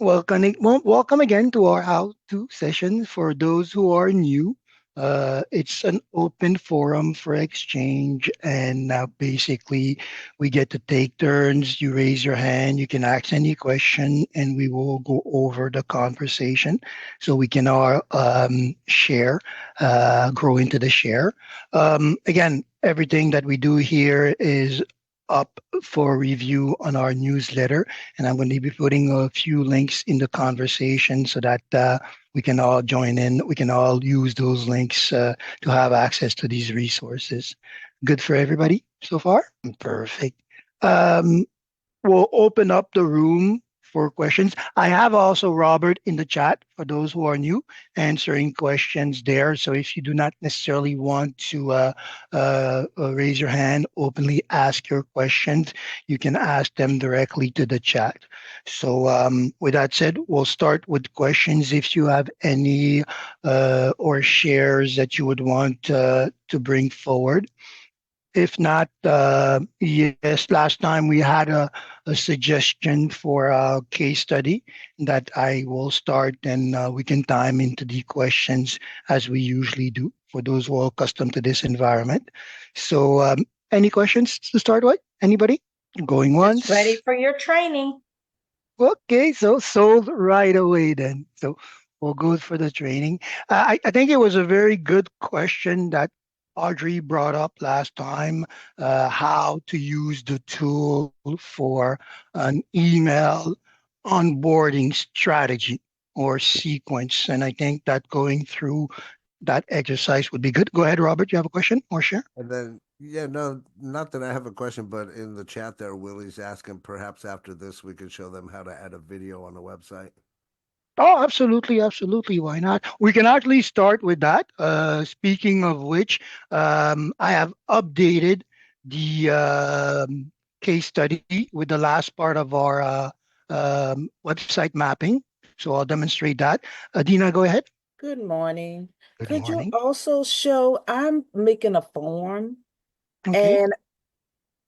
Welcome again to our how-to session. For those who are new, it's an open forum for exchange, and basically, we get to take turns. You raise your hand, you can ask any question, and we will go over the conversation, so we can all share, grow into the share. Again, everything that we do here is up for review on our newsletter, and I'm going to be putting a few links in the conversation so that we can all join in. We can all use those links to have access to these resources. Good for everybody so far? Perfect. Um, we'll open up the room for questions. I have also Robert in the chat for those who are new, answering questions there. So if you do not necessarily want to raise your hand, openly ask your questions, you can ask them directly to the chat. So with that said, we'll start with questions. If you have any or shares that you would want to bring forward. If not, yes, last time we had a suggestion for a case study that I will start, and we can time into the questions as we usually do for those who are accustomed to this environment. So, any questions to start with? Anybody? Going Just ready once? for your training. Okay, so sold right away then. So we'll go for the training. I think it was a very good question that Audrey brought up last time, how to use the tool for an email onboarding strategy or sequence. And I think that going through that exercise would be good. Go ahead, Robert. You have a question or share? And then, yeah, no, not that I have a question, but in the chat there, Willie's asking perhaps after this we could show them how to add a video on the website. Oh, absolutely, absolutely. Why not? We can actually start with that. Speaking of which, I have updated the case study with the last part of our website mapping. So I'll demonstrate that. Dina, go ahead. Good morning. Good Could you morning. also show, I'm making a form Okay, and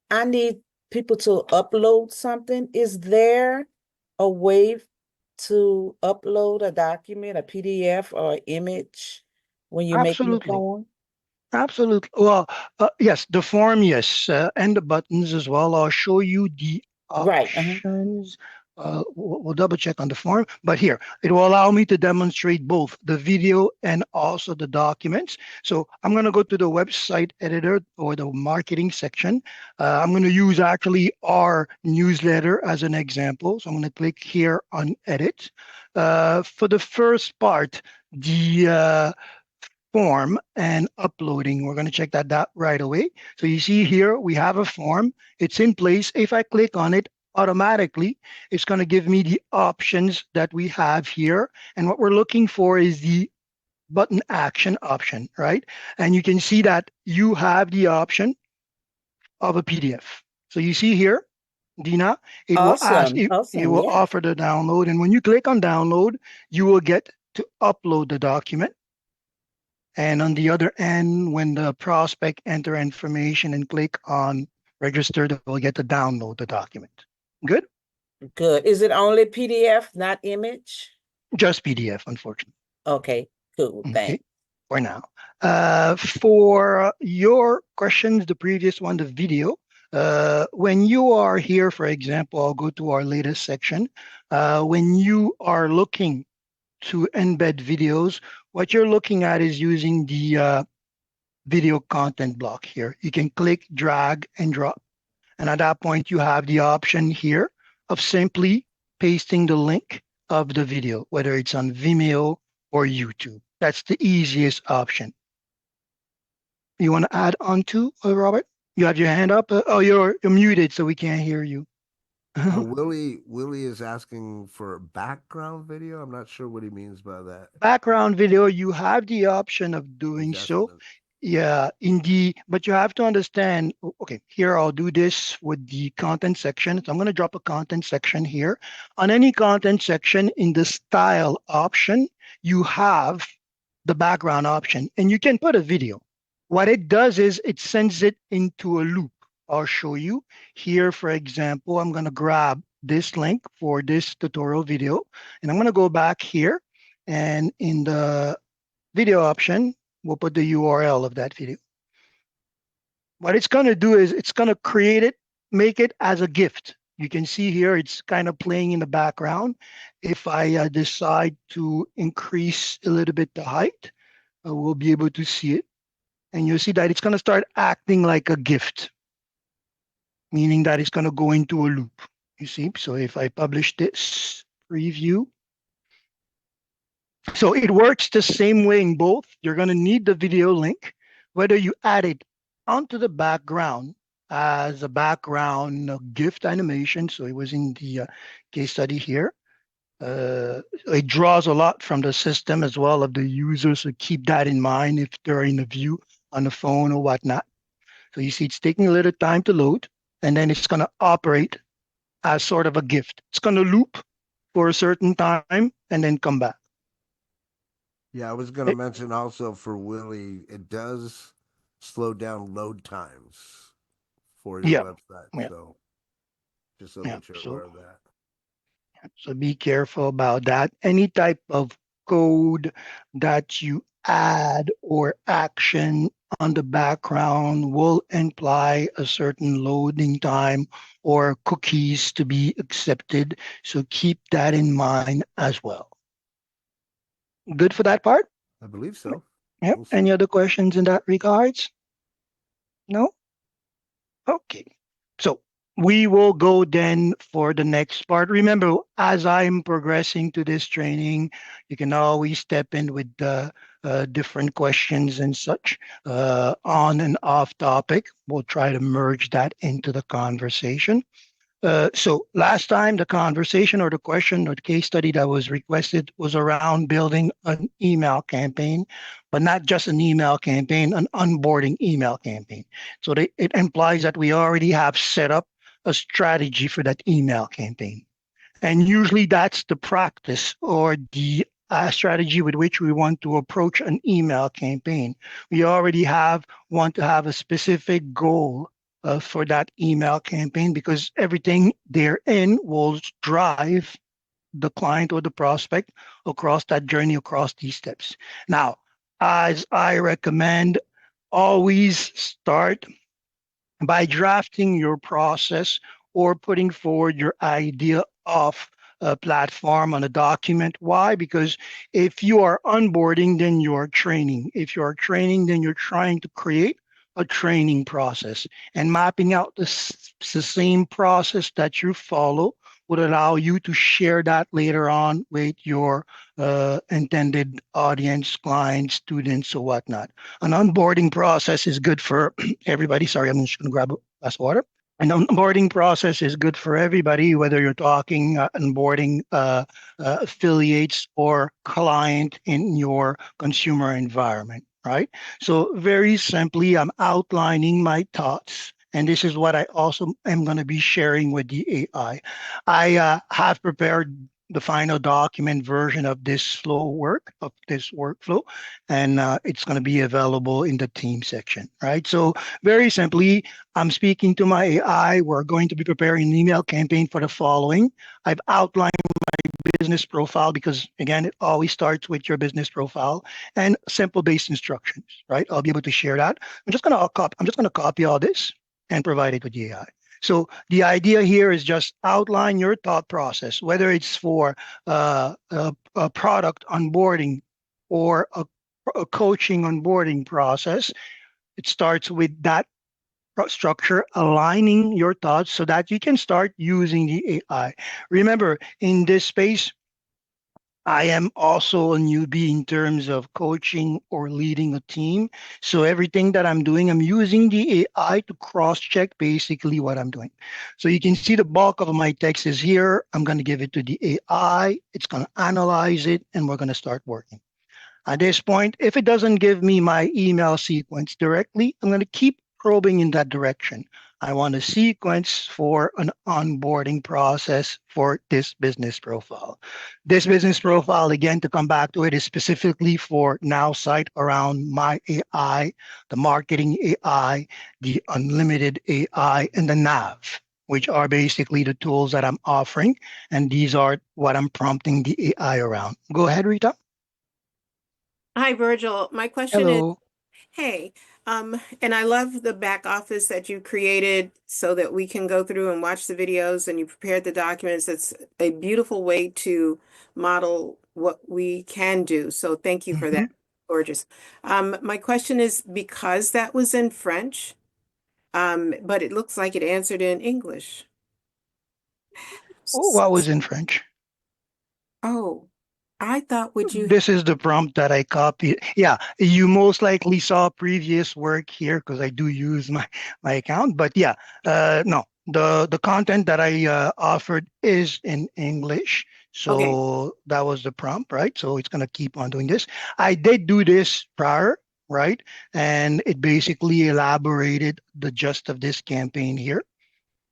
I need people to upload something. Is there a way to upload a document, a PDF or image when you're making the absolutely. form? Absolutely. Well, yes, the form, yes, and the buttons as well. I'll show you the Right. options. We'll double check on the form, but here it will allow me to demonstrate both the video and also the documents. So I'm going to go to the website editor or the marketing section. I'm going to use actually our newsletter as an example. So I'm going to click here on edit. For the first part, the form and uploading. We're going to check that out right away. So you see here, we have a form. It's in place. If I click on it, automatically, it's going to give me the options that we have here. And what we're looking for is the button action option, right? And you can see that you have the option of a PDF. So you see here, Dina, it will ask Awesome. you, it Awesome. will Yes. offer the download. And when you click on download, you will get to upload the document. And on the other end, when the prospect enter information and click on register, they will get to download the document. Good? Good. Is it only PDF, not image? Just PDF, unfortunately. Okay, cool. Okay, Thanks. for now. For your questions, the previous one, the video, when you are here, for example, I'll go to our latest section. When you are looking to embed videos, what you're looking at is using the video content block here. You can click, drag, and drop. And at that point, you have the option here of simply pasting the link of the video, whether it's on Vimeo or YouTube. That's the easiest option. You want to add on to, Robert? You have your hand up? Oh, you're muted, so we can't hear you. Willie is asking for background video. I'm not sure what he means by that. Background video, you have the option of doing He's asking so. them. Yeah, but you have to understand, okay, here I'll do this with the content section. So I'm going to drop a content section here. On any content section in the style option, you have the background option and you can put a video. What it does is it sends it into a loop. I'll show you here, for example, I'm going to grab this link for this tutorial video. And I'm going to go back here, and in the video option, we'll put the URL of that video. What it's going to do is it's going to create it, make it as a gift. You can see here it's kind of playing in the background. If I decide to increase a little bit the height, we'll be able to see it. And you'll see that it's going to start acting like a gift, meaning that it's going to go into a loop. You see, so if I publish this preview, so it works the same way in both. You're going to need the video link, whether you add it onto the background as a background gift animation. So it was in the case study here. It draws a lot from the system as well of the user. So keep that in mind if they're in a view on the phone or whatnot. So you see it's taking a little time to load, and then it's going to operate as sort of a gift. It's going to loop for a certain time and then come back. Yeah, I was going to mention also for Willie, it does slow down load times for your Yeah, website. yeah, So just so yeah. that you're aware of that. So be careful about that. Any type of code that you add or action on the background will imply a certain loading time or cookies to be accepted. So keep that in mind as well. Good for that part? I believe so. Yep. We'll see. Any other questions in that regards? No? Okay. So we will go then for the next part. Remember, as I'm progressing to this training, you can always step in with the different questions and such on and off topic. We'll try to merge that into the conversation. So last time, the conversation or the question or the case study that was requested was around building an email campaign, but not just an email campaign, an onboarding email campaign. So it implies that we already have set up a strategy for that email campaign. And usually that's the practice or the strategy with which we want to approach an email campaign. We already want to have a specific goal for that email campaign because everything therein will drive the client or the prospect across that journey, across these steps. Now, as I recommend, always start by drafting your process or putting forward your idea of a platform on a document. Why? Because if you are onboarding, then you're training. If you're training, then you're trying to create a training process, and mapping out the same process that you follow would allow you to share that later on with your intended audience, clients, students, or whatnot. An onboarding process is good for everybody. Sorry, I'm just going to grab a glass of water. An onboarding process is good for everybody, whether you're talking onboarding affiliates or client in your consumer environment, right? So very simply, I'm outlining my thoughts. And this is what I also am going to be sharing with the AI. I have prepared the final document version of this of this workflow, and it's going to be available in the team section, right? So very simply, I'm speaking to my AI. We're going to be preparing an email campaign for the following. I've outlined business profile because again, it always starts with your business profile and simple base instructions, right? I'll be able to share that. I'm just going to copy all this and provide it with the AI. So the idea here is just outline your thought process, whether it's for a product onboarding or a coaching onboarding process. It starts with that structure, aligning your thoughts so that you can start using the AI. Remember, in this space, I am also a newbie in terms of coaching or leading a team. So everything that I'm doing, I'm using the AI to cross-check basically what I'm doing. So you can see the bulk of my text is here. I'm going to give it to the AI. It's going to analyze it, and we're going to start working. At this point, if it doesn't give me my email sequence directly, I'm going to keep probing in that direction. I want a sequence for an onboarding process for this business profile. This business profile, again, to come back to it, is specifically for NowSite around my AI, the marketing AI, the unlimited AI, and the nav. which are basically the tools that I'm offering. And these are what I'm prompting the AI around. Go ahead, Rita. Hi, Virgil. My question is, Hello. hey, and I love the back office that you created so that we can go through and watch the videos and you prepared the documents. It's a beautiful way to model what we can do. So thank you for Mhm. that. Gorgeous. My question is because that was in French, but it looks like it answered in English. Oh, what was in French? Oh, I thought would you This is the prompt that I copied. Yeah, you most likely saw previous work here because I do use my account. But yeah, no, the content that I offered is in English. okay, So that was the prompt, right? So it's gonna keep on doing this. I did do this prior, right? And it basically elaborated the gist of this campaign here.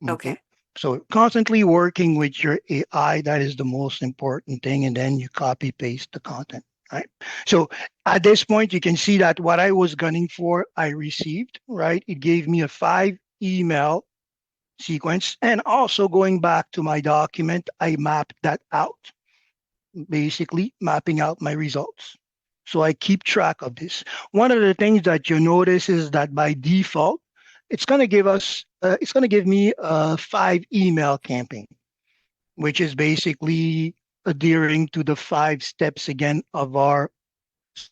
Okay. okay. So constantly working with your AI, that is the most important thing. And then you copy paste the content, right? So at this point, you can see that what I was gunning for, I received, right? It gave me a 5 email sequence. And also going back to my document, I mapped that out, basically mapping out my results. So I keep track of this. One of the things that you notice is that by default, it's going to give me a 5 email campaign, which is basically adhering to the 5 steps again of our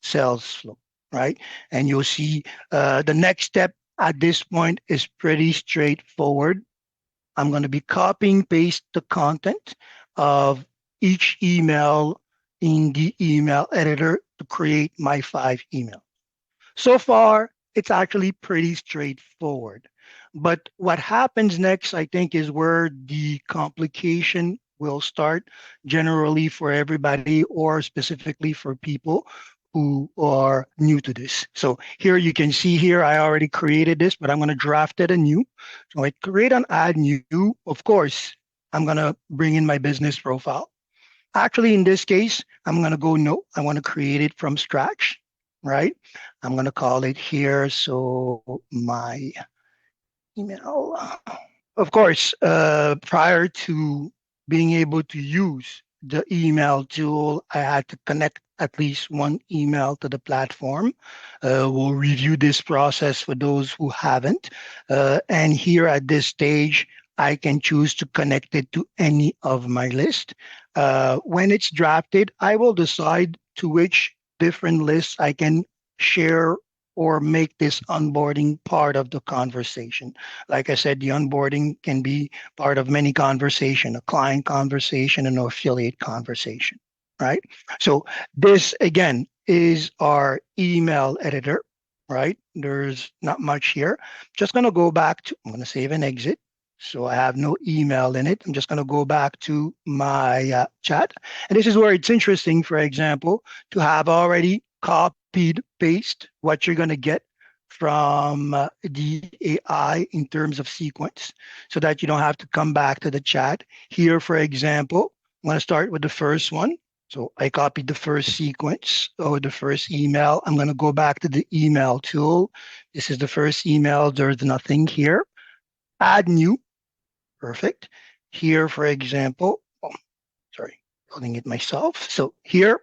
sales flow, right? And you'll see the next step at this point is pretty straightforward. I'm going to be copying paste the content of each email in the email editor to create my 5 emails. So far, it's actually pretty straightforward. But what happens next, I think, is where the complication will start generally for everybody or specifically for people who are new to this. So here you can see here, I already created this, but I'm going to draft it anew. So I create an add new. Of course, I'm going to bring in my business profile. Actually, in this case, I'm going to go no. I want to create it from scratch, right? I'm going to call it here. So my email. Of course, prior to being able to use the email tool, I had to connect at least one email to the platform. We'll review this process for those who haven't. And here at this stage, I can choose to connect it to any of my list. When it's drafted, I will decide to which different lists I can share or make this onboarding part of the conversation. Like I said, the onboarding can be part of many conversation, a client conversation, and an affiliate conversation, right? So this again is our email editor, right? There's not much here. Just going to go back to, I'm going to save and exit. So I have no email in it. I'm just going to go back to my chat. And this is where it's interesting, for example, to have already copied, paste what you're going to get from the AI in terms of sequence so that you don't have to come back to the chat. Here, for example, I'm going to start with the first one. So I copied the first sequence or the first email. I'm going to go back to the email tool. This is the first email. There's nothing here. Add new. Perfect. Here, for example, oh, sorry, building it myself. So here,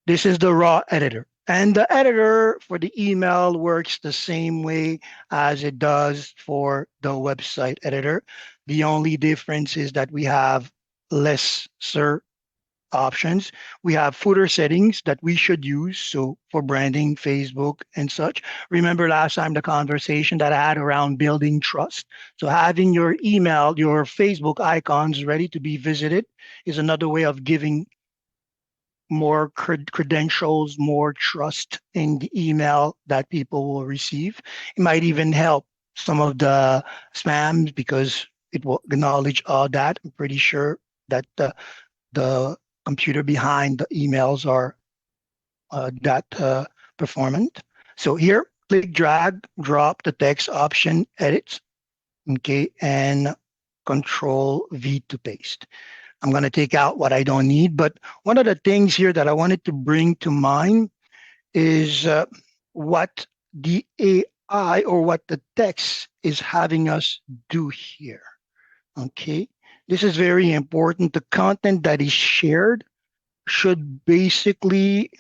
this is the raw editor. And the editor for the email works the same way as it does for the website editor. The only difference is that we have lesser options. We have footer settings that we should use. So for branding, Facebook and such. Remember last time the conversation that I had around building trust. So having your email, your Facebook icons ready to be visited is another way of giving more credentials, more trust in the email that people will receive. It might even help some of the spams because it will acknowledge all that. I'm pretty sure that the computer behind the emails are that performant. So here, click, drag, drop the text option, edit, okay, and Control V to paste. I'm going to take out what I don't need. But one of the things here that I wanted to bring to mind is what the AI or what the text is having us do here. Okay. This is very important. The content that is shared should basically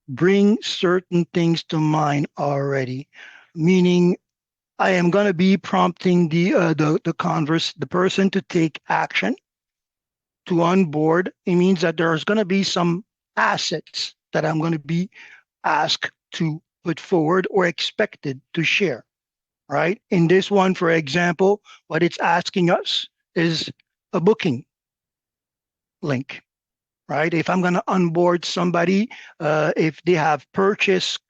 bring certain things to mind already, meaning I am going to be prompting the person to take action to onboard. It means that there's going to be some assets that I'm going to be asked to put forward or expected to share, right? In this one, for example, what it's asking us is a booking link, right? If I'm going to onboard somebody, if they have purchased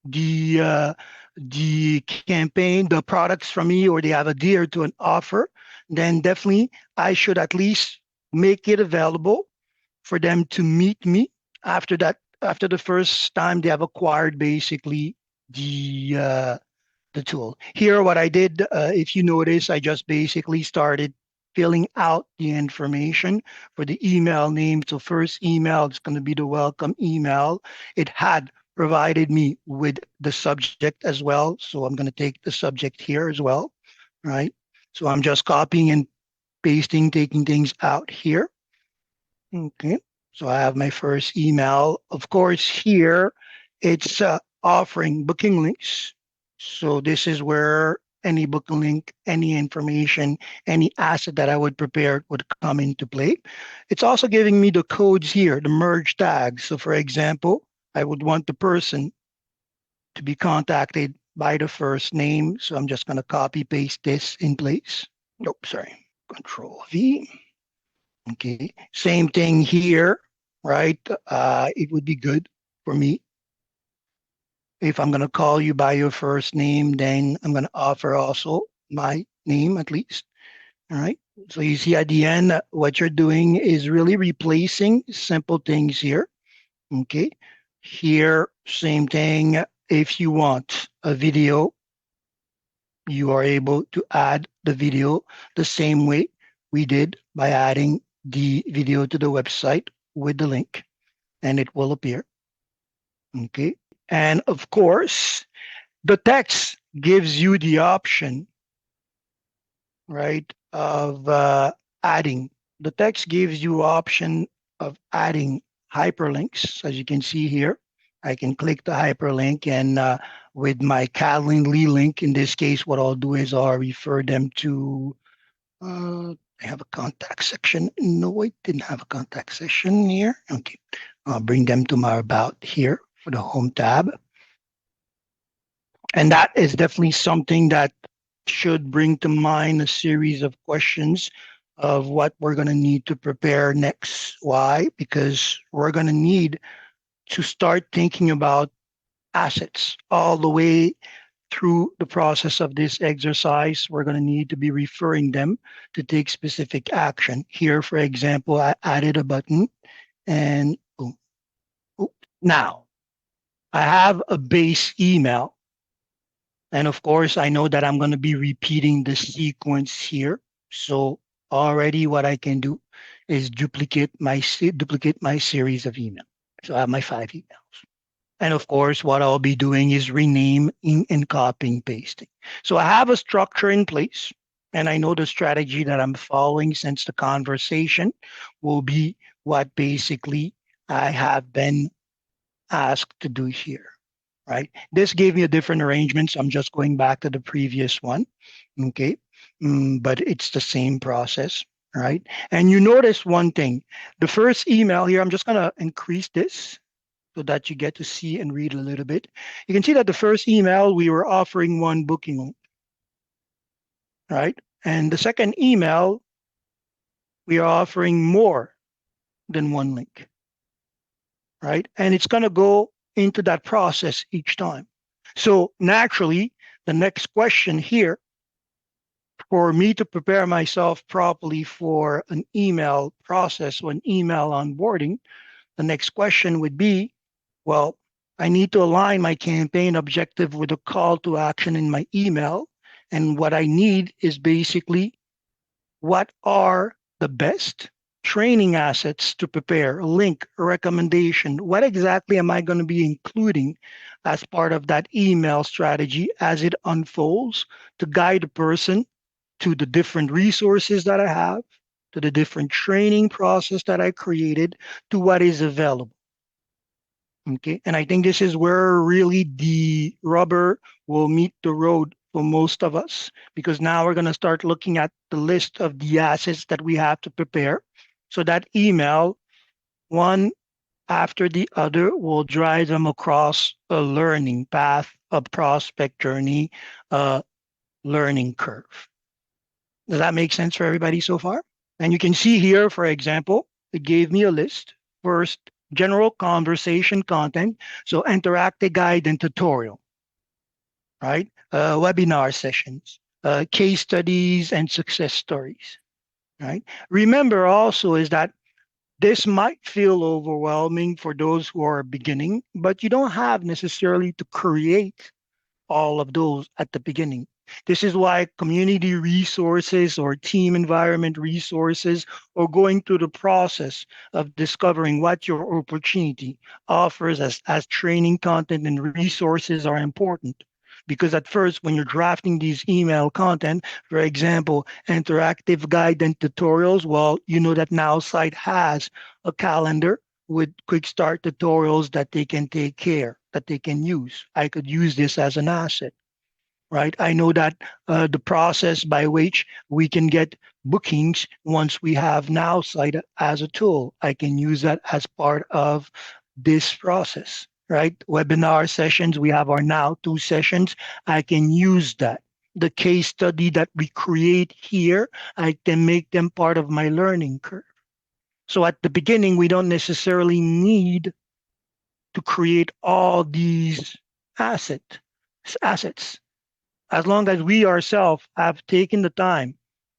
the uh, the campaign, the products from me, or they have adhered to an offer, then definitely I should at least make it available for them to meet me after that. After the first time they have acquired basically the uh, the tool. Here, what I did, if you notice, I just basically started filling out the information for the email name. So first email, it's going to be the welcome email. It had provided me with the subject as well. So I'm going to take the subject here as well, right? So I'm just copying and pasting, taking things out here. Okay. So I have my first email. Of course, here it's offering booking links. So this is where any booking link, any information, any asset that I would prepare would come into play. It's also giving me the codes here, the merge tags. So for example, I would want the person to be contacted by the first name. So I'm just going to copy paste this in place. Nope, sorry. Control V. Okay, same thing here, right? It would be good for me if I'm going to call you by your first name, then I'm going to offer also my name at least. All right. So you see at the end, what you're doing is really replacing simple things here. Okay. Here, same thing. If you want a video, you are able to add the video the same way we did by adding the video to the website with the link, and it will appear. Okay. And of course, the text gives you the option, right, of adding. The text gives you option of adding hyperlinks. As you can see here, I can click the hyperlink and with my Calendly link, in this case, what I'll do is I'll refer them to, I have a contact section. No, I didn't have a contact section here. Okay. I'll bring them to my about here for the home tab. And that is definitely something that should bring to mind a series of questions of what we're going to need to prepare next. Why? Because we're going to need to start thinking about assets all the way through the process of this exercise. We're going to need to be referring them to take specific action. Here, for example, I added a button and boom. Now I have a base email. And of course, I know that I'm going to be repeating the sequence here. So already what I can do is duplicate my series of emails. So I have my 5 emails. And of course, what I'll be doing is renaming and copying, pasting. So I have a structure in place, and I know the strategy that I'm following since the conversation will be what basically I have been asked to do here, right? This gave me a different arrangement, so I'm just going back to the previous one, okay? But it's the same process, right? And you notice one thing, the first email here, I'm just gonna increase this so that you get to see and read a little bit. You can see that the first email, we were offering one booking link, right? And the second email, we are offering more than one link, right? And it's gonna go into that process each time. So naturally, the next question here, for me to prepare myself properly for an email process or an email onboarding, the next question would be, well, I need to align my campaign objective with a call to action in my email. And what I need is basically what are the best training assets to prepare, a link, a recommendation. What exactly am I going to be including as part of that email strategy as it unfolds to guide the person to the different resources that I have, to the different training process that I created, to what is available. Okay. And I think this is where really the rubber will meet the road for most of us, because now we're going to start looking at the list of the assets that we have to prepare. So that email, one after the other, will drive them across a learning path, a prospect journey, a learning curve. Does that make sense for everybody so far? And you can see here, for example, it gave me a list. First, general conversation content. So interactive guide and tutorial, right? Webinar sessions, case studies and success stories, right? Remember also is that this might feel overwhelming for those who are beginning, but you don't have necessarily to create all of those at the beginning. This is why community resources or team environment resources, or going through the process of discovering what your opportunity offers as training content and resources are important. Because at first, when you're drafting these email content, for example, interactive guide and tutorials, well, you know that NowSite has a calendar with quick start tutorials that they can take care, that they can use. I could use this as an asset, right? I know that the process by which we can get bookings once we have NowSite as a tool, I can use that as part of this process, right? Webinar sessions, we have our Now 2 sessions. I can use that. The case study that we create here, I can make them part of my learning curve. So at the beginning, we don't necessarily need to create all these asset, assets. As long as we ourselves have taken the time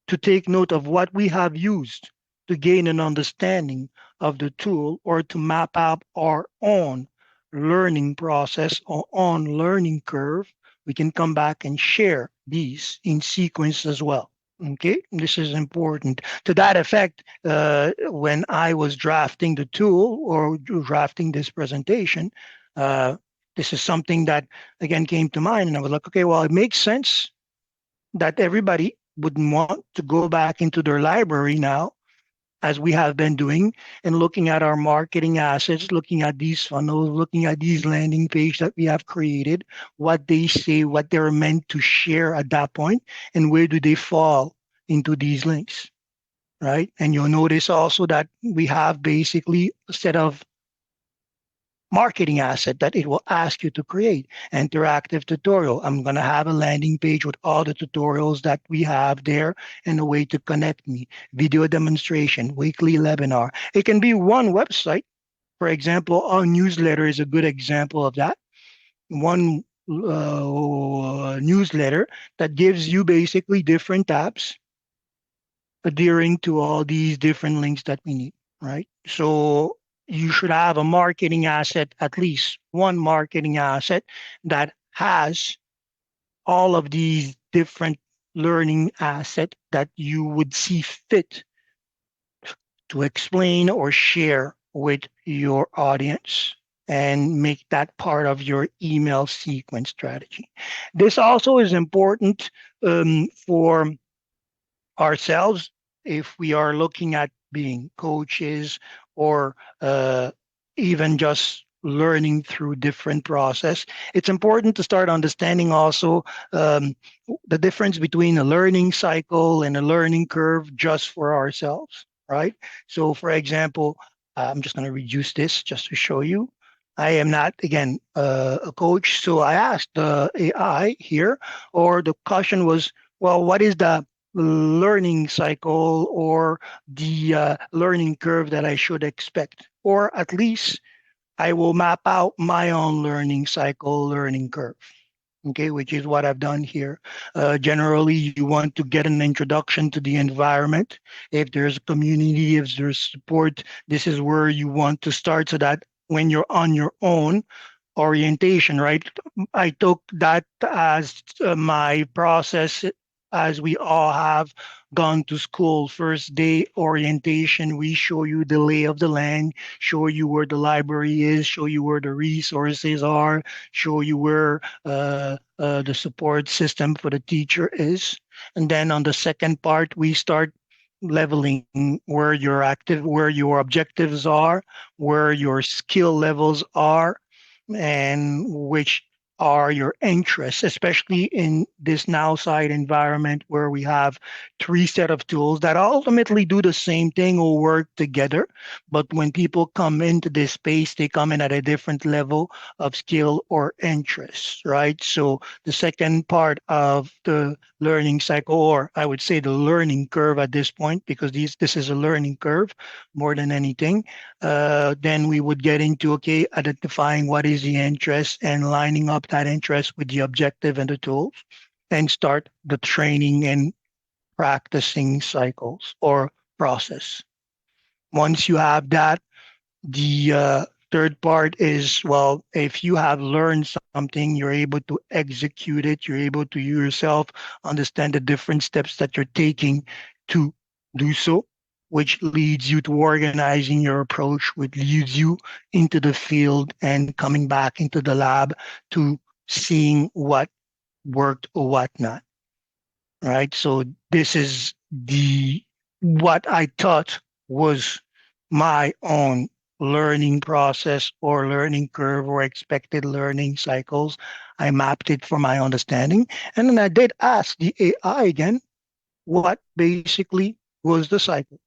to take note of what we have used to gain an understanding of the tool, or to map out our own learning process or on learning curve, we can come back and share these in sequence as well. Okay, this is important. To that effect, when I was drafting the tool or drafting this presentation, this is something that again came to mind, and I was like, okay, well, it makes sense that everybody would want to go back into their library now, as we have been doing, and looking at our marketing assets, looking at these funnels, looking at these landing page that we have created, what they say, what they're meant to share at that point, and where do they fall into these links, right? And you'll notice also that we have basically a set of marketing asset that it will ask you to create. Interactive tutorial. I'm going to have a landing page with all the tutorials that we have there and a way to connect me. Video demonstration, weekly webinar. It can be one website. For example, our newsletter is a good example of that. One newsletter that gives you basically different tabs adhering to all these different links that we need, right? So you should have a marketing asset, at least one marketing asset that has all of these different learning assets that you would see fit to explain or share with your audience, and make that part of your email sequence strategy. This also is important for ourselves if we are looking at being coaches, or even just learning through different process. It's important to start understanding also the difference between a learning cycle and a learning curve just for ourselves, right? So for example, I'm just going to reduce this just to show you. I am not, again, a coach. So I asked the AI here, or the question was, well, what is the learning cycle or the learning curve that I should expect? Or at least I will map out my own learning cycle, learning curve. Okay, which is what I've done here. Generally, you want to get an introduction to the environment. If there's a community, if there's support, this is where you want to start, so that when you're on your own, orientation, right? I took that as my process, as we all have gone to school. First day orientation, we show you the lay of the land, show you where the library is, show you where the resources are, show you where the support system for the teacher is. And then on the second part, we start leveling where your where your objectives are, where your skill levels are, and which are your interests, especially in this now side environment where we have three set of tools that ultimately do the same thing or work together. But when people come into this space, they come in at a different level of skill or interest, right? So the second part of the learning cycle, or I would say the learning curve at this point, because this is a learning curve more than anything, then we would get into, okay, identifying what is the interest and lining up that interest with the objective and the tools, and start the training and practicing cycles or process. Once you have that, the third part is, well, if you have learned something, you're able to execute it. You're able to yourself understand the different steps that you're taking to do so, which leads you to organizing your approach, which leads you into the field and coming back into the lab to seeing what worked or what not. Right. So this is the what I thought was my own learning process or learning curve or expected learning cycles. I mapped it for my understanding. And then I did ask the AI again what basically was the cycle.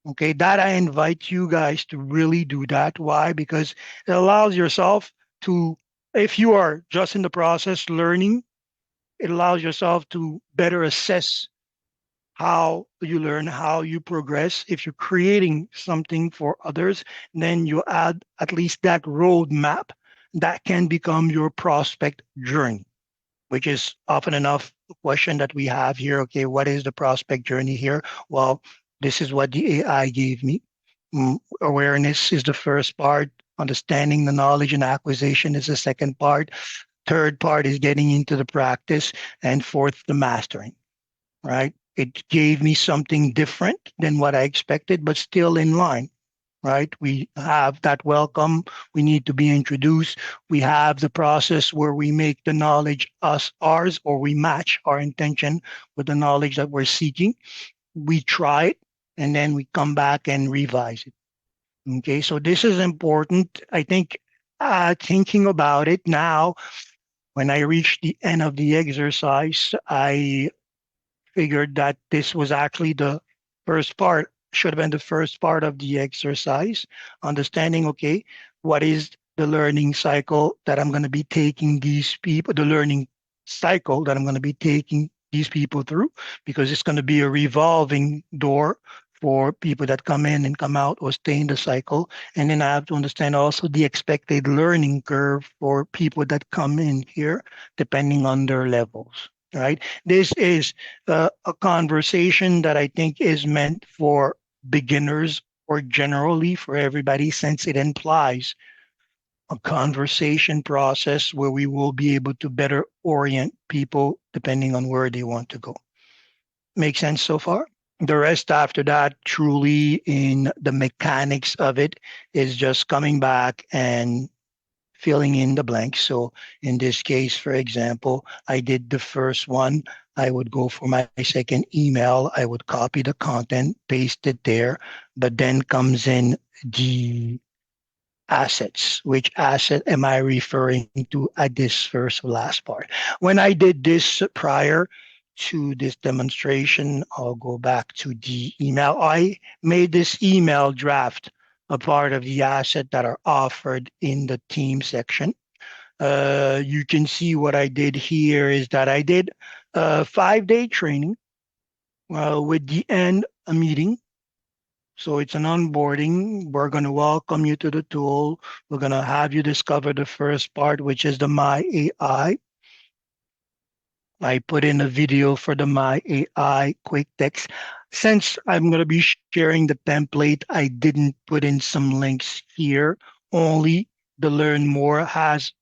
Okay, that I invite you guys to really do that. Why? Because it allows yourself to, if you are just in the process learning, it allows yourself to better assess how you learn, how you progress. If you're creating something for others, then you add at least that roadmap that can become your prospect journey, which is often enough a question that we have here. Okay, what is the prospect journey here? Well, this is what the AI gave me. Awareness is the first part. Understanding the knowledge and acquisition is the second part. Third part is getting into the practice. And fourth, the mastering, right? It gave me something different than what I expected, but still in line, right? We have that welcome. We need to be introduced. We have the process where we make the knowledge us ours, or we match our intention with the knowledge that we're seeking. We try it, and then we come back and revise it. Okay, so this is important. I think thinking about it now, when I reach the end of the exercise, I figured that this was actually the first part, should have been the first part of the exercise, understanding, okay, what is the learning cycle that I'm going to be taking these people, the learning cycle that I'm going to be taking these people through, because it's going to be a revolving door for people that come in and come out or stay in the cycle. And then I have to understand also the expected learning curve for people that come in here, depending on their levels, right? This is a conversation that I think is meant for beginners or generally for everybody, since it implies a conversation process where we will be able to better orient people depending on where they want to go. Make sense so far? The rest after that, truly in the mechanics of it, is just coming back and filling in the blanks. So in this case, for example, I did the first one. I would go for my second email. I would copy the content, paste it there, but then comes in the assets. Which asset am I referring to at this first last part? When I did this prior to this demonstration, I'll go back to the email. I made this email draft a part of the asset that are offered in the team section. You can see what I did here is that I did a 5-day training with the end a meeting. So it's an onboarding. We're going to welcome you to the tool. We're going to have you discover the first part, which is the My AI. I put in a video for the My AI quick text. Since I'm going to be sharing the template, I didn't put in some links here. Only the Learn More has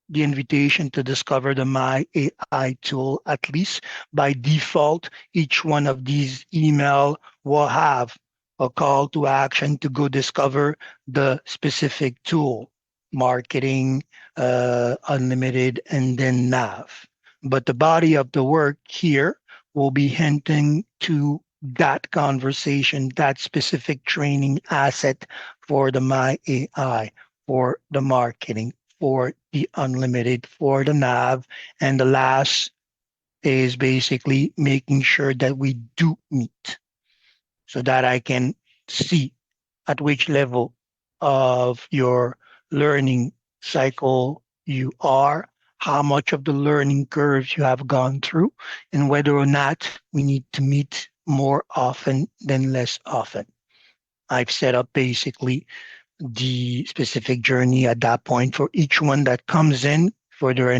the invitation to discover the My AI tool. At least by default, each one of these email will have a call to action to go discover the specific tool, marketing, unlimited, and then nav. But the body of the work here will be hinting to that conversation, that specific training asset for the My AI, for the marketing, for the unlimited, for the nav. And the last is basically making sure that we do meet so that I can see at which level of your learning cycle you are, how much of the learning curves you have gone through, and whether or not we need to meet more often than less often. I've set up basically the specific journey at that point for each one that comes in for their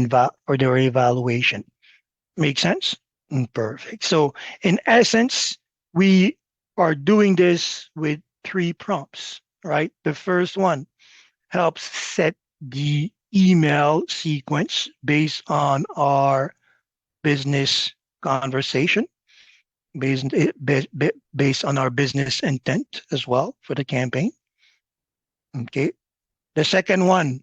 evaluation. Make sense? Perfect. So, in essence, we are doing this with three prompts, right? The first one helps set the email sequence based on our business conversation, based on our business intent as well for the campaign. Okay. The second one,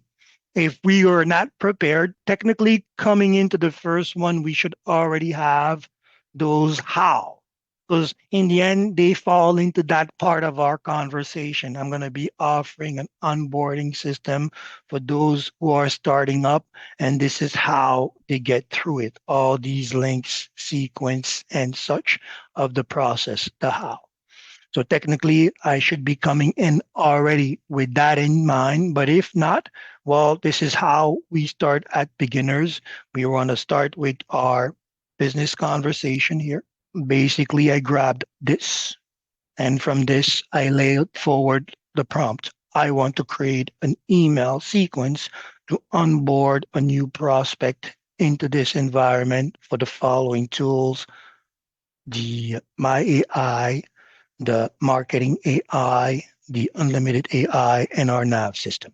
if we are not prepared, technically coming into the first one, we should already have those how. Because in the end, they fall into that part of our conversation. I'm going to be offering an onboarding system for those who are starting up, and this is how they get through it. All these links, sequence, and such of the process, the how. So technically, I should be coming in already with that in mind. But if not, well, this is how we start at beginners. We want to start with our business conversation here. Basically, I grabbed this, and from this, I laid forward the prompt. I want to create an email sequence to onboard a new prospect into this environment for the following tools: the My AI, the marketing AI, the unlimited AI, and our nav system,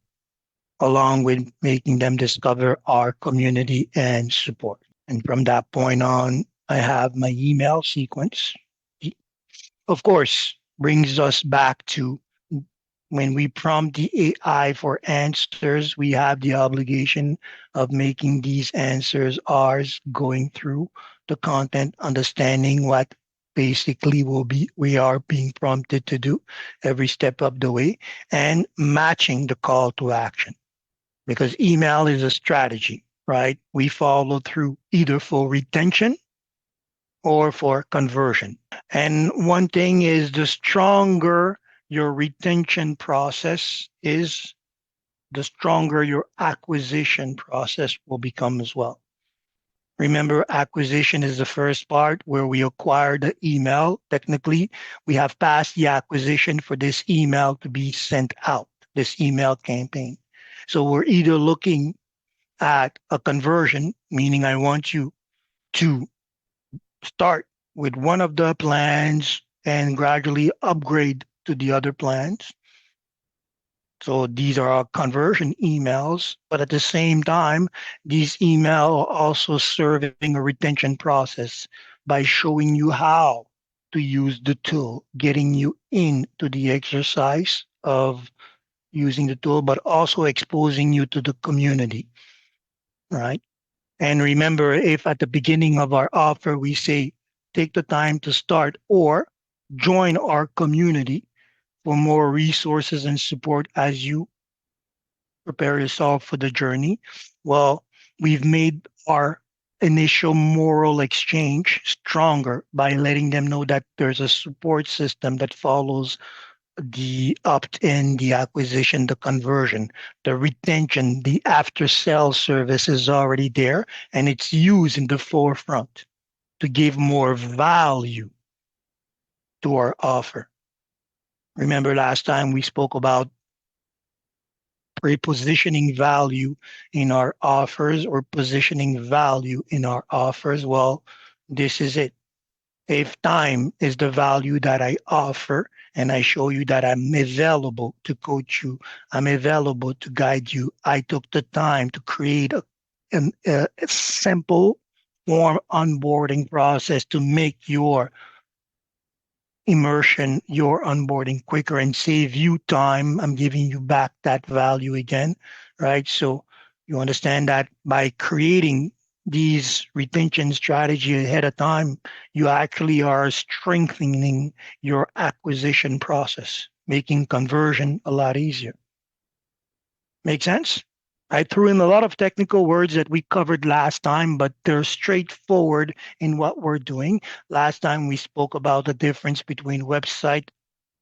along with making them discover our community and support. And from that point on, I have my email sequence. Of course, brings us back to when we prompt the AI for answers, we have the obligation of making these answers ours, going through the content, understanding what basically we are being prompted to do every step of the way, and matching the call to action. Because email is a strategy, right? We follow through either for retention or for conversion. And one thing is, the stronger your retention process is, the stronger your acquisition process will become as well. Remember, acquisition is the first part where we acquire the email. Technically, we have passed the acquisition for this email to be sent out, this email campaign. So we're either looking at a conversion, meaning I want you to start with one of the plans and gradually upgrade to the other plans. So these are our conversion emails, but at the same time, these emails are also serving a retention process by showing you how to use the tool, getting you into the exercise of using the tool, but also exposing you to the community, right? And remember, if at the beginning of our offer we say, take the time to start or join our community for more resources and support as you prepare yourself for the journey, well, we've made our initial moral exchange stronger by letting them know that there's a support system that follows the opt-in, the acquisition, the conversion, the retention, the after-sale service is already there, and it's used in the forefront to give more value to our offer. Remember last time we spoke about repositioning value in our offers or positioning value in our offers? Well, this is it. If time is the value that I offer, and I show you that I'm available to coach you, I'm available to guide you, I took the time to create a simple form onboarding process to make your immersion, your onboarding quicker and save you time. I'm giving you back that value again, right? So you understand that by creating these retention strategy ahead of time, you actually are strengthening your acquisition process, making conversion a lot easier. Make sense? I threw in a lot of technical words that we covered last time, but they're straightforward in what we're doing. Last time we spoke about the difference between website,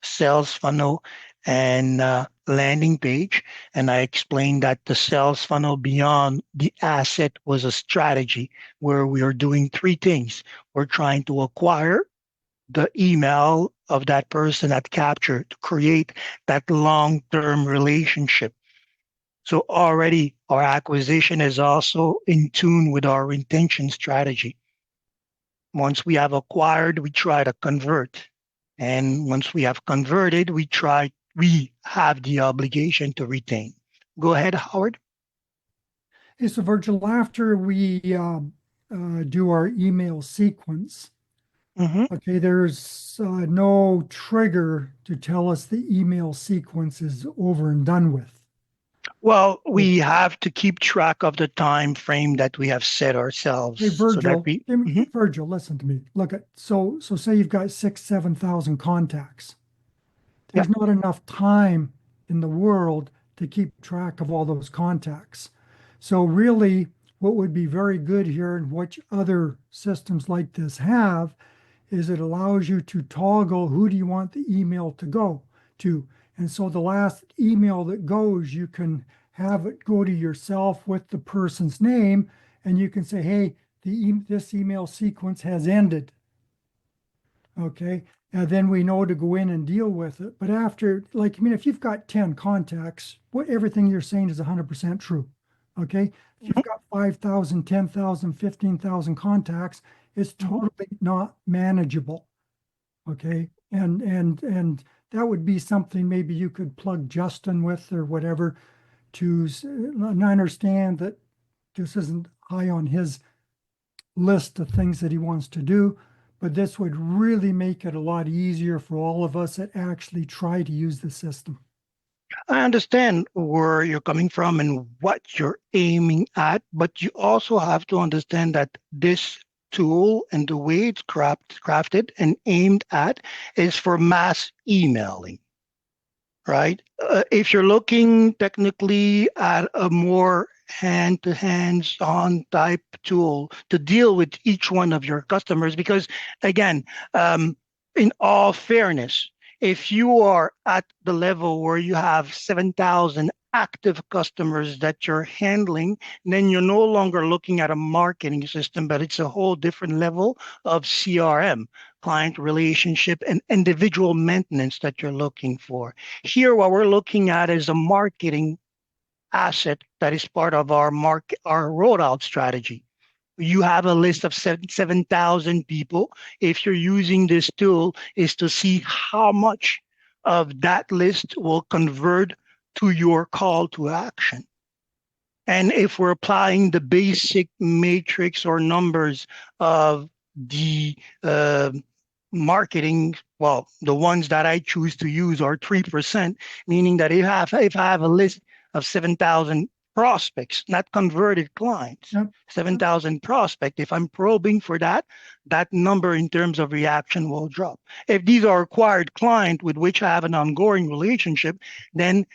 sales funnel, and landing page. And I explained that the sales funnel beyond the asset was a strategy where we are doing three things. We're trying to acquire the email of that person that captured to create that long-term relationship. So already our acquisition is also in tune with our retention strategy. Once we have acquired, we try to convert. And once we have converted, we have the obligation to retain. Go ahead, Howard. Hey, so Virgil, after we do our email sequence, Mhm. okay, there's no trigger to tell us the email sequence is over and done with. Well, So, we have to keep track of the time frame that we have set hey, ourselves so that Virgil, we. Mhm. Virgil, listen to me. Look at so say you've got 7,000 contacts. Yeah. There's not enough time in the world to keep track of all those contacts. So really, what would be very good here, and which other systems like this have, is it allows you to toggle who do you want the email to go to. And so the last email that goes, you can have it go to yourself with the person's name, and you can say, hey, this email sequence has ended. Okay. And then we know to go in and deal with it. But after, like, I mean, if you've got 10 contacts, everything you're saying is 100% true. Okay. If Mhm. you've got 5,000, 10,000, 15,000 contacts, it's Mhm. totally not manageable. Okay. And that would be something maybe you could plug Justin with or whatever and I understand that this isn't high on his list of things that he wants to do, but this would really make it a lot easier for all of us that actually try to use the system. I understand where you're coming from and what you're aiming at, but you also have to understand that this tool and the way it's crafted and aimed at is for mass emailing, right? If you're looking technically at a more hand to hands on type tool to deal with each one of your customers, because again, um, in all fairness, if you are at the level where you have 7,000 active customers that you're handling, then you're no longer looking at a marketing system, but it's a whole different level of CRM, client relationship, and individual maintenance that you're looking for. Here, what we're looking at is a marketing asset that is part of our rollout strategy. You have a list of 7,000 people. If you're using this tool, is to see how much of that list will convert to your call to action. And if we're applying the basic matrix or numbers of the uh, marketing, well, the ones that I choose to use are 3%, meaning that if I have a list of 7,000 prospects, not converted clients, Yep. 7,000 prospect, if I'm probing for that, that number in terms of reaction will drop. If these are acquired client with which I have an ongoing relationship, then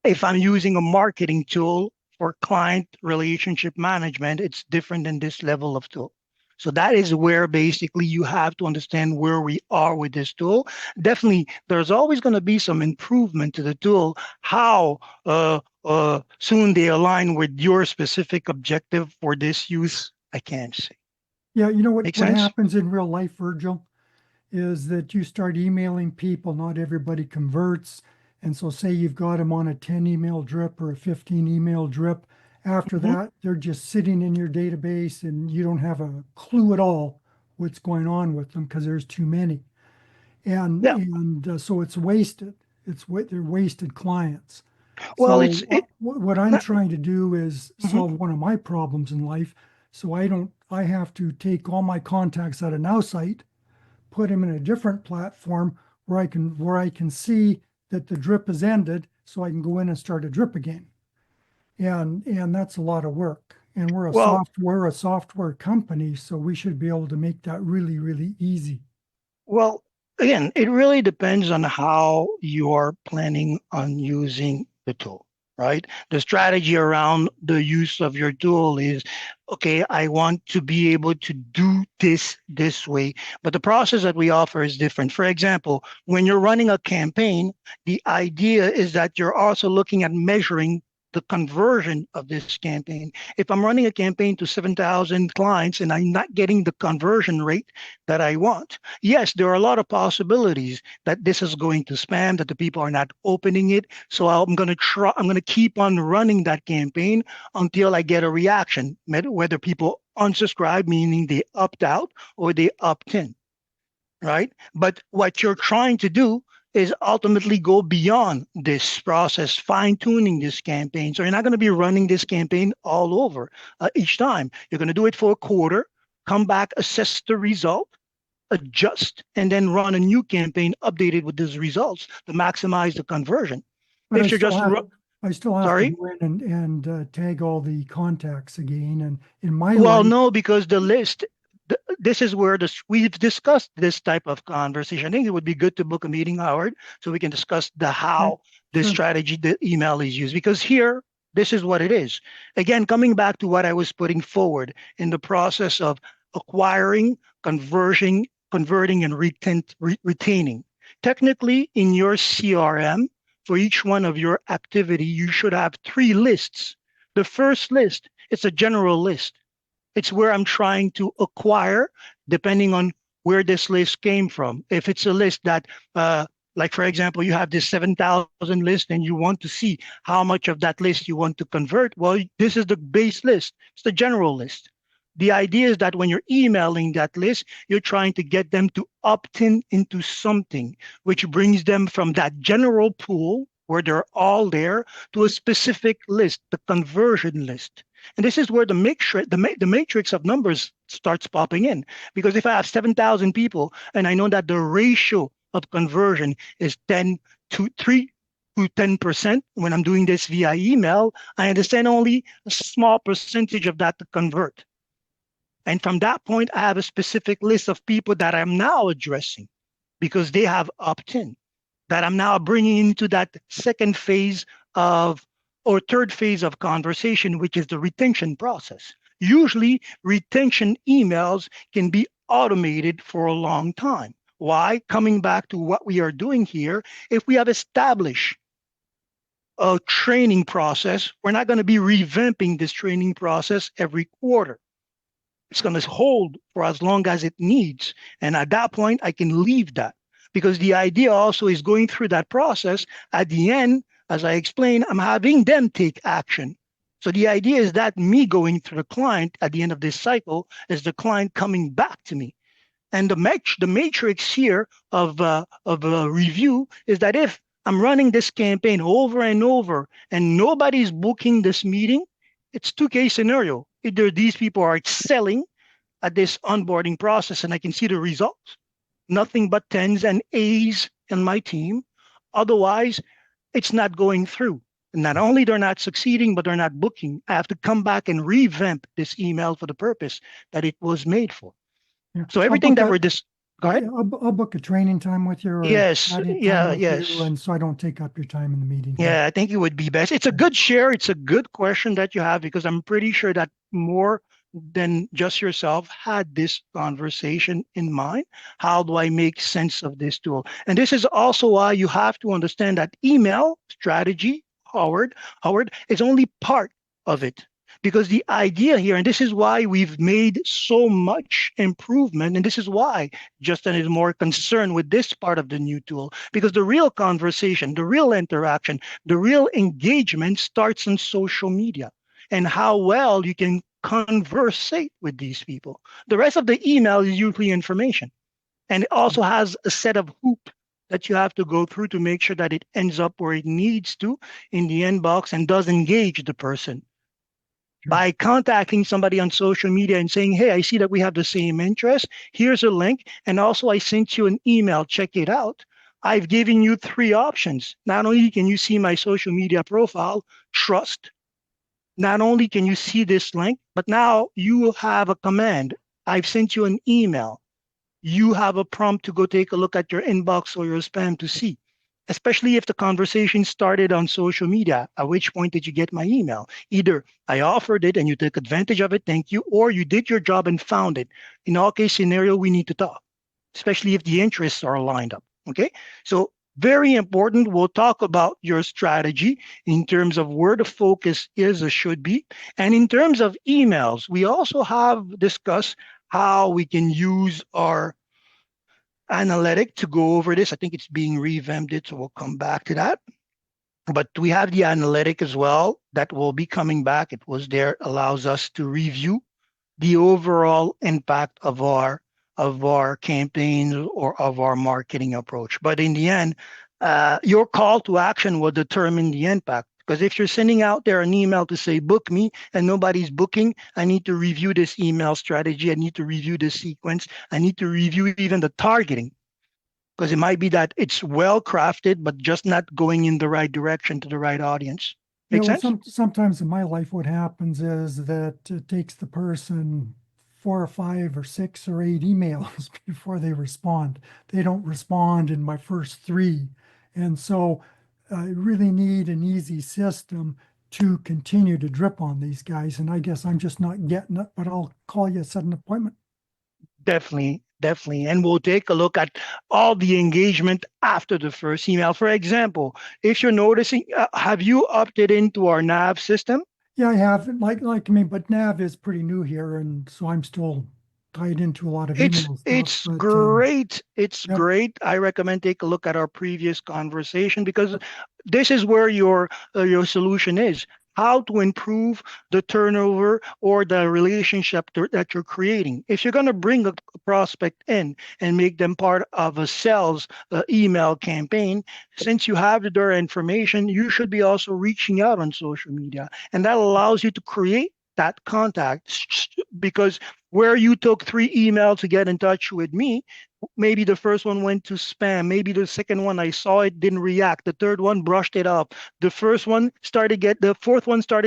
if I'm using a marketing tool for client relationship management, it's different than this level of tool. So that is where basically you have to understand where we are with this tool. Definitely, there's always going to be some improvement to the tool. How soon they align with your specific objective for this use, I can't say. Yeah, you know Make what sense? happens in real life, Virgil, is that you start emailing people, not everybody converts. And so say you've got them on a 10 email drip or a 15 email drip. After Mhm. that, they're just sitting in your database and you don't have a clue at all what's going on with them because there's too many. Yeah. So it's wasted. They're wasted clients. Well, So it's it. what I'm trying to do is Mhm. solve one of my problems in life. So I have to take all my contacts out of NowSite, put them in a different platform where I can see that the drip has ended, so I can go in and start a drip again. And that's a lot of work. And Well, we're a software company, so we should be able to make that really, really easy. Well, again, it really depends on how you're planning on using the tool, right? The strategy around the use of your tool is, okay, I want to be able to do this way, but the process that we offer is different. For example, when you're running a campaign, the idea is that you're also looking at measuring the conversion of this campaign. If I'm running a campaign to 7,000 clients and I'm not getting the conversion rate that I want, yes, there are a lot of possibilities that this is going to spam, that the people are not opening it. So I'm going to keep on running that campaign until I get a reaction, whether people unsubscribe, meaning they opt out or they opt in, right? But what you're trying to do is ultimately go beyond this process, fine tuning this campaign. So you're not going to be running this campaign all over each time. You're going to do it for a quarter, come back, assess the result, adjust, and then run a new campaign updated with those results to maximize the conversion. But If you're just, I still have to sorry, go in and tag all the contacts again. And in my well, life, no, because the list, this is where we've discussed this type of conversation. I think it would be good to book a meeting, Howard, so we can discuss the okay, how this sure. strategy, the email is used. Because here, this is what it is. Again, coming back to what I was putting forward in the process of acquiring, converting, and retaining. Technically, in your CRM, for each one of your activity, you should have three lists. The first list, it's a general list. It's where I'm trying to acquire, depending on where this list came from. If it's a list that, like for example, you have this 7,000 list and you want to see how much of that list you want to convert, well, this is the base list. It's the general list. The idea is that when you're emailing that list, you're trying to get them to opt in into something, which brings them from that general pool where they're all there to a specific list, the conversion list. And this is where the matrix of numbers starts popping in. Because if I have 7,000 people and I know that the ratio of conversion is 10 to 3 to 10% when I'm doing this via email, I understand only a small percentage of that to convert. And from that point, I have a specific list of people that I'm now addressing because they have opt-in, that I'm now bringing into that second phase of or third phase of conversation, which is the retention process. Usually, retention emails can be automated for a long time. Why? Coming back to what we are doing here, if we have established a training process, we're not going to be revamping this training process every quarter. It's going to hold for as long as it needs. And at that point, I can leave that because the idea also is going through that process. At the end, as I explained, I'm having them take action. So the idea is that me going through the client at the end of this cycle is the client coming back to me. And the matrix here of a review is that if I'm running this campaign over and over and nobody's booking this meeting, it's two-case scenario. Either these people are excelling at this onboarding process and I can see the results, nothing but tens and A's in my team. Otherwise, it's not going through. And not only they're not succeeding, but they're not booking. I have to come back and revamp this email for the purpose that it was made for. Yeah, So I'll everything book that a we're go ahead. yeah, I'll book a training time with you or a Yes, chatting time yeah, with you, yes. and so I don't take up your time in the meeting here. Yeah, I think it would be best. It's a good share. It's a good question that you have because I'm pretty sure that more than just yourself had this conversation in mind. How do I make sense of this tool? And this is also why you have to understand that email strategy, Howard, is only part of it. Because the idea here, and this is why we've made so much improvement, and this is why Justin is more concerned with this part of the new tool, because the real conversation, the real interaction, the real engagement starts on social media and how well you can conversate with these people. The rest of the email is usually information. And it also has a set of hoops that you have to go through to make sure that it ends up where it needs to in the inbox and does engage the person. Sure. By contacting somebody on social media and saying, hey, I see that we have the same interest. Here's a link. And also, I sent you an email. Check it out. I've given you three options. Not only can you see my social media profile, trust, not only can you see this link, but now you will have a command. I've sent you an email. You have a prompt to go take a look at your inbox or your spam to see, especially if the conversation started on social media. At which point did you get my email? Either I offered it and you took advantage of it, thank you, or you did your job and found it. In all case scenario, we need to talk, especially if the interests are lined up. Okay. So very important. We'll talk about your strategy in terms of where the focus is or should be. And in terms of emails, we also have discussed how we can use our analytic to go over this. I think it's being revamped, so we'll come back to that. But we have the analytic as well that will be coming back. It was there, allows us to review the overall impact of our campaigns or of our marketing approach. But in the end, your call to action will determine the impact. Because if you're sending out there an email to say book me and nobody's booking, I need to review this email strategy. I need to review the sequence. I need to review even the targeting, because it might be that it's well crafted, but just not going in the right direction to the right audience. Yeah, Make well, sense? sometimes in my life, what happens is that it takes the person 4 or 5 or 6 or 8 emails before they respond. They don't respond in my first 3. And so I really need an easy system to continue to drip on these guys. And I guess I'm just not getting it, but I'll call you, set an appointment. Definitely, definitely. And we'll take a look at all the engagement after the first email. For example, if you're noticing, have you opted into our nav system? Yeah, I have, like me, but Nav is pretty new here, and so I'm still tied into a lot of email stuff. It's But great. It's yep, great. I recommend take a look at our previous conversation, because this is where your solution is. How to improve the turnover or the relationship that you're creating. If you're going to bring a prospect in and make them part of a sales email campaign, since you have their information, you should be also reaching out on social media, and that allows you to create that contact. Because where you took 3 emails to get in touch with me, maybe the first one went to spam, maybe the second one I saw it didn't react, the third one brushed it up, the fourth one started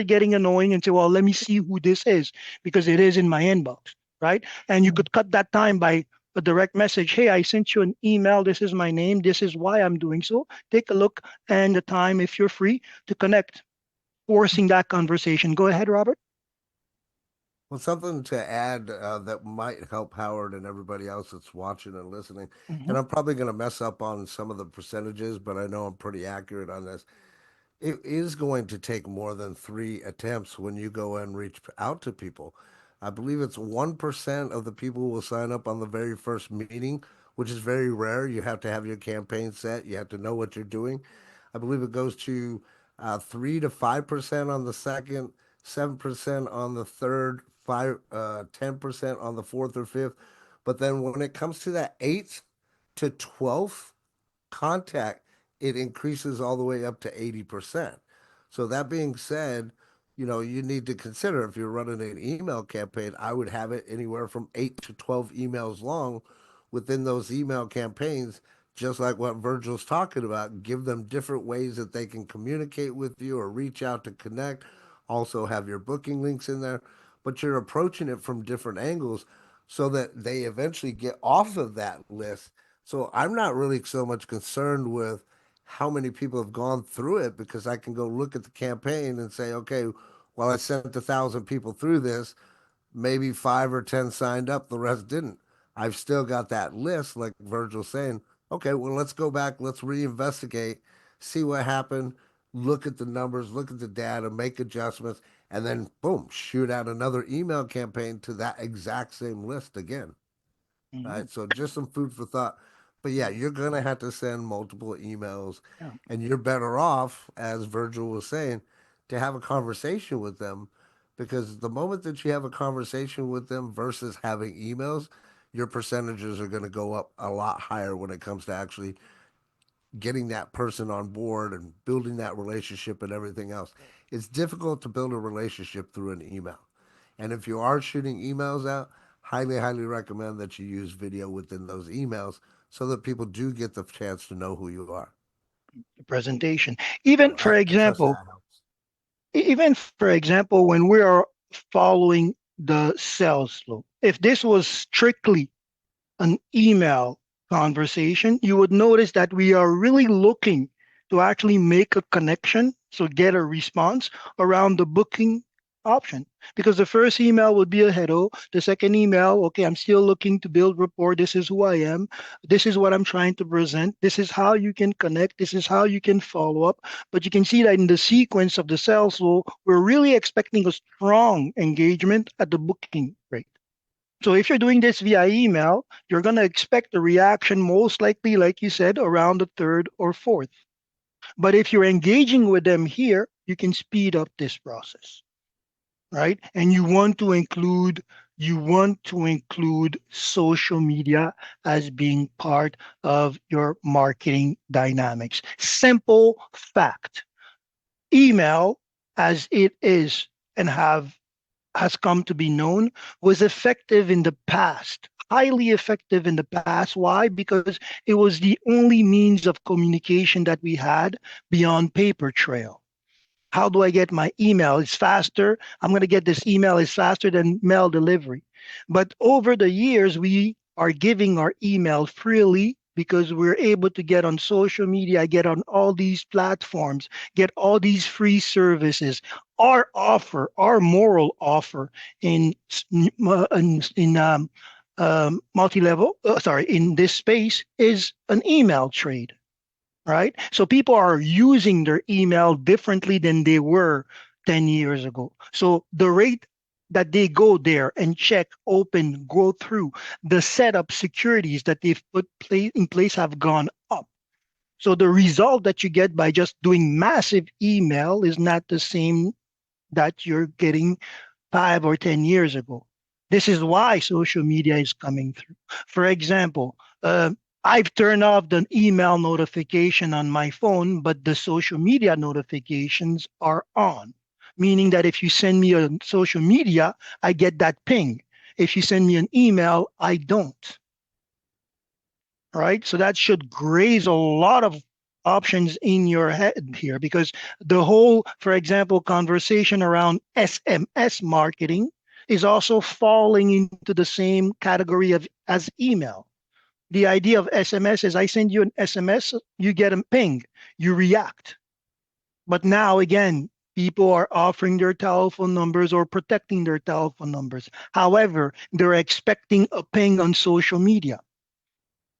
getting annoying and say, well, let me see who this is, because it is in my inbox, right? And you could cut that time by a direct message. Hey, I sent you an email, this is my name, this is why I'm doing so, take a look, and the time, if you're free, to connect, forcing that conversation. Go ahead, Robert. Well, something to add that might help Howard and everybody else that's watching and listening. Mhm. And I'm probably going to mess up on some of the percentages, but I know I'm pretty accurate on this. It is going to take more than 3 attempts when you go and reach out to people. I believe it's 1% of the people will sign up on the very first meeting, which is very rare. You have to have your campaign set, you have to know what you're doing. I believe it goes to 3 to 5% on the second, 7% on the third, 10% on the fourth or fifth. But then when it comes to that eighth to 12th contact, it increases all the way up to 80%. So that being said, you need to consider if you're running an email campaign, I would have it anywhere from 8 to 12 emails long within those email campaigns, just like what Virgil's talking about. Give them different ways that they can communicate with you or reach out to connect. Also have your booking links in there, but you're approaching it from different angles so that they eventually get off of that list. So I'm not really so much concerned with how many people have gone through it, because I can go look at the campaign and say, okay, well, I sent 1,000 people through this. Maybe 5 or 10 signed up, the rest didn't. I've still got that list, like Virgil's saying. Okay, well, let's go back, let's reinvestigate, see what happened, look at the numbers, look at the data, make adjustments, and then boom, shoot out another email campaign to that exact same list again. Mhm. Right? So just some food for thought. But yeah, you're gonna have to send multiple emails, Yeah. and you're better off, as Virgil was saying, to have a conversation with them, because the moment that you have a conversation with them versus having emails, your percentages are gonna go up a lot higher when it comes to actually getting that person on board and building that relationship and everything else. It's difficult to build a relationship through an email. And if you are shooting emails out, highly, highly recommend that you use video within those emails so that people do get the chance to know who you are. The presentation. So Even, for I trust example, that helps. even for example, when we are following the sales flow, if this was strictly an email conversation, you would notice that we are really looking to actually make a connection, so get a response around the booking option. Because the first email would be a hello, the second email, okay, I'm still looking to build rapport. This is who I am. This is what I'm trying to present. This is how you can connect. This is how you can follow up. But you can see that in the sequence of the sales flow, we're really expecting a strong engagement at the booking rate. So if you're doing this via email, you're going to expect a reaction most likely, like you said, around the third or fourth. But if you're engaging with them here, you can speed up this process, right? And you want to include social media as being part of your marketing dynamics. Simple fact. Email as it is and has come to be known was effective in the past, highly effective in the past. Why? Because it was the only means of communication that we had beyond paper trail. How do I get my email? It's faster. I'm going to get this email. It's faster than mail delivery. But over the years, we are giving our email freely because we're able to get on social media, get on all these platforms, get all these free services. Our offer, our moral offer in multi-level, sorry, in this space is an email trade, right? So people are using their email differently than they were 10 years ago. So the rate that they go there and check, open, go through, the setup securities that they've in place have gone up. So the result that you get by just doing massive email is not the same that you're getting 5 or 10 years ago. This is why social media is coming through. For example, I've turned off the email notification on my phone, but the social media notifications are on, meaning that if you send me a social media, I get that ping. If you send me an email, I don't. Right? So that should graze a lot of options in your head here, because the whole, for example, conversation around SMS marketing is also falling into the same category of as email. The idea of SMS is I send you an SMS, you get a ping, you react. But now again, people are offering their telephone numbers or protecting their telephone numbers. However, they're expecting a ping on social media.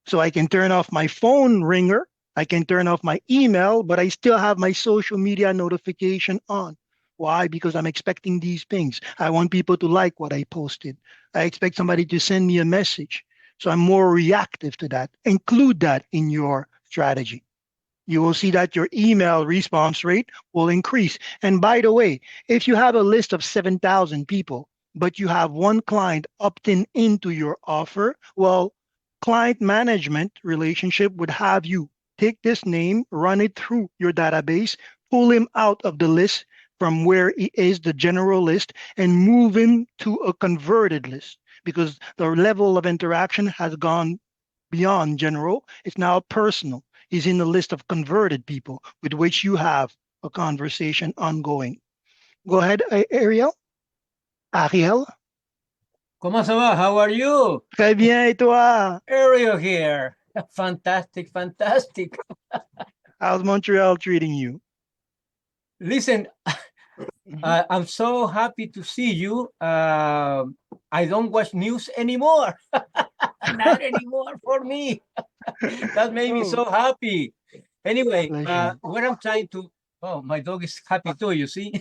So I can turn off my phone ringer, I can turn off my email, but I still have my social media notification on. Why? Because I'm expecting these pings. I want people to like what I posted. I expect somebody to send me a message. So I'm more reactive to that. Include that in your strategy. You will see that your email response rate will increase. And by the way, if you have a list of 7,000 people, but you have one client opting into your offer, well, client management relationship would have you take this name, run it through your database, pull him out of the list from where he is, the general list, and move him to a converted list because the level of interaction has gone beyond general. It's now personal. Is in the list of converted people with which you have a conversation ongoing. Go ahead, Ariel. Ariel. ¿Cómo se va? How are you? Très bien, et toi? Ariel here. Fantastic, fantastic. How's Montreal treating you? Listen, I'm so happy to see you. I don't watch news anymore. Not anymore for me. That made me so happy. Anyway, what I'm trying to, oh, my dog is happy too, you see.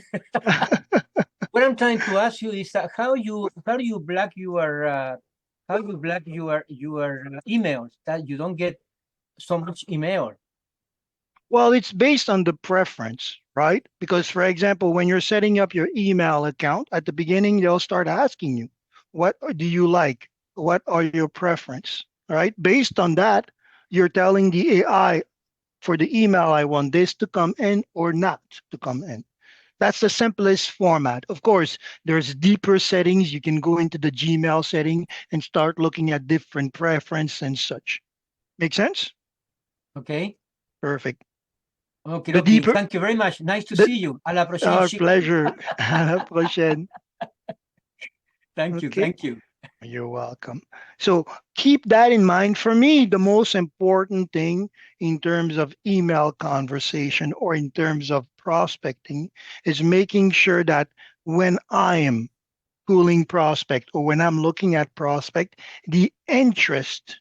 What I'm trying to ask you is that how do you block your emails that you don't get so much email? Well, it's based on the preference, right? Because, for example, when you're setting up your email account, at the beginning, they'll start asking you, what do you like? What are your preference, right? Based on that, you're telling the AI, for the email, I want this to come in or not to come in. That's the simplest format. Of course, there's deeper settings. You can go into the Gmail setting and start looking at different preference and such. Make sense? Okay. Perfect. Okay, The okay. deeper, Thank you very much. Nice to the, see you. À la prochaine, our chico. pleasure. À la prochaine. Thank you, Okay. thank you. You're welcome. So keep that in mind. For me, the most important thing in terms of email conversation or in terms of prospecting is making sure that when I am pulling prospect or when I'm looking at prospect, the interest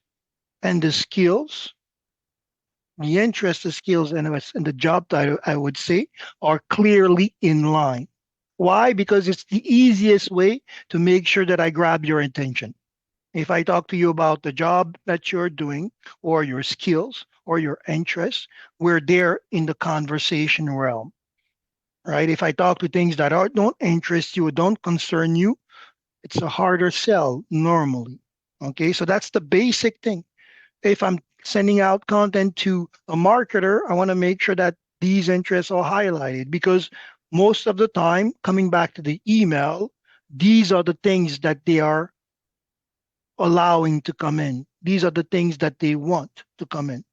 and the skills, and the job title, I would say, are clearly in line. Why? Because it's the easiest way to make sure that I grab your attention. If I talk to you about the job that you're doing or your skills or your interests, we're there in the conversation realm, right? If I talk to things that don't interest you or don't concern you, it's a harder sell normally. Okay, so that's the basic thing. If I'm sending out content to a marketer, I want to make sure that these interests are highlighted because most of the time, coming back to the email, these are the things that they are allowing to come in. These are the things that they want to come in.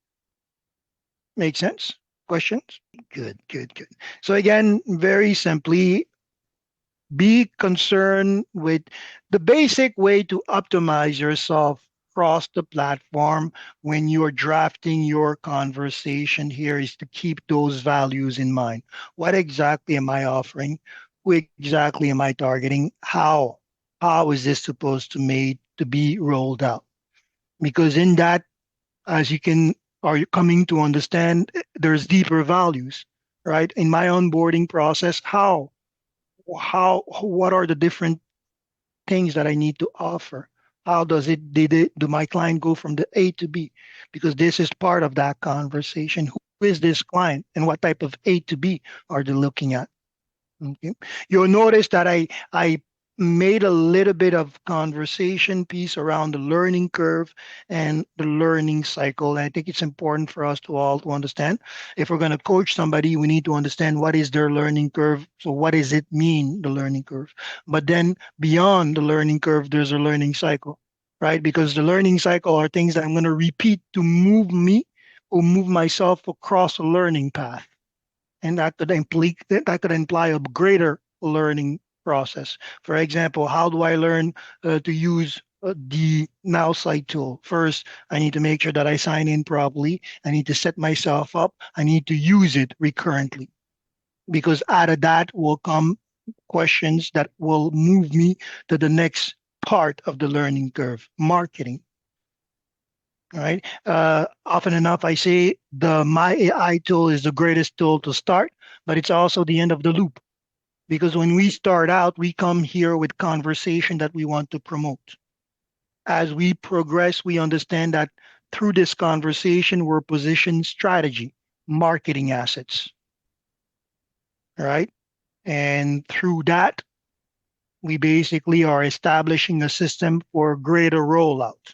Make sense? Questions? Good, good, good. So again, very simply, be concerned with the basic way to optimize yourself across the platform when you're drafting your conversation here is to keep those values in mind. What exactly am I offering? Who exactly am I targeting? How is this supposed to made to be rolled out? Because in that, as you can are you coming to understand, there's deeper values, right? In my onboarding process, what are the different things that I need to offer? How does do my client go from the A to B? Because this is part of that conversation. Who is this client and what type of A to B are they looking at? Okay. You'll notice that I made a little bit of conversation piece around the learning curve and the learning cycle. And I think it's important for us to all to understand. If we're going to coach somebody, we need to understand what is their learning curve. So what does it mean, the learning curve? But then beyond the learning curve, there's a learning cycle, right? Because the learning cycle are things that I'm going to repeat to move me or move myself across a learning path and that could imply a greater learning process. For example, how do I learn to use the NowSite tool? First, I need to make sure that I sign in properly. I need to set myself up. I need to use it recurrently because out of that will come questions that will move me to the next part of the learning curve, marketing. All right. Often enough, I say the My AI tool is the greatest tool to start, but it's also the end of the loop because when we start out, we come here with conversation that we want to promote. As we progress, we understand that through this conversation, we're positioning strategy, marketing assets. All right. And through that, we basically are establishing a system for greater rollout,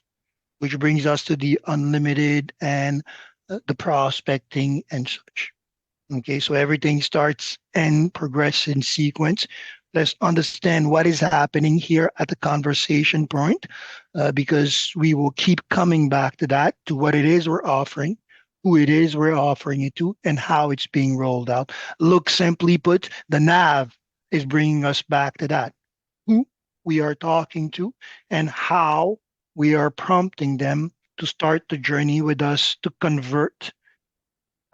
which brings us to the unlimited and the prospecting and such. Okay, so everything starts and progress in sequence. Let's understand what is happening here at the conversation point, because we will keep coming back to that, to what it is we're offering, who it is we're offering it to, and how it's being rolled out. Look, simply put, the nav is bringing us back to that. Who we are talking to and how we are prompting them to start the journey with us to convert,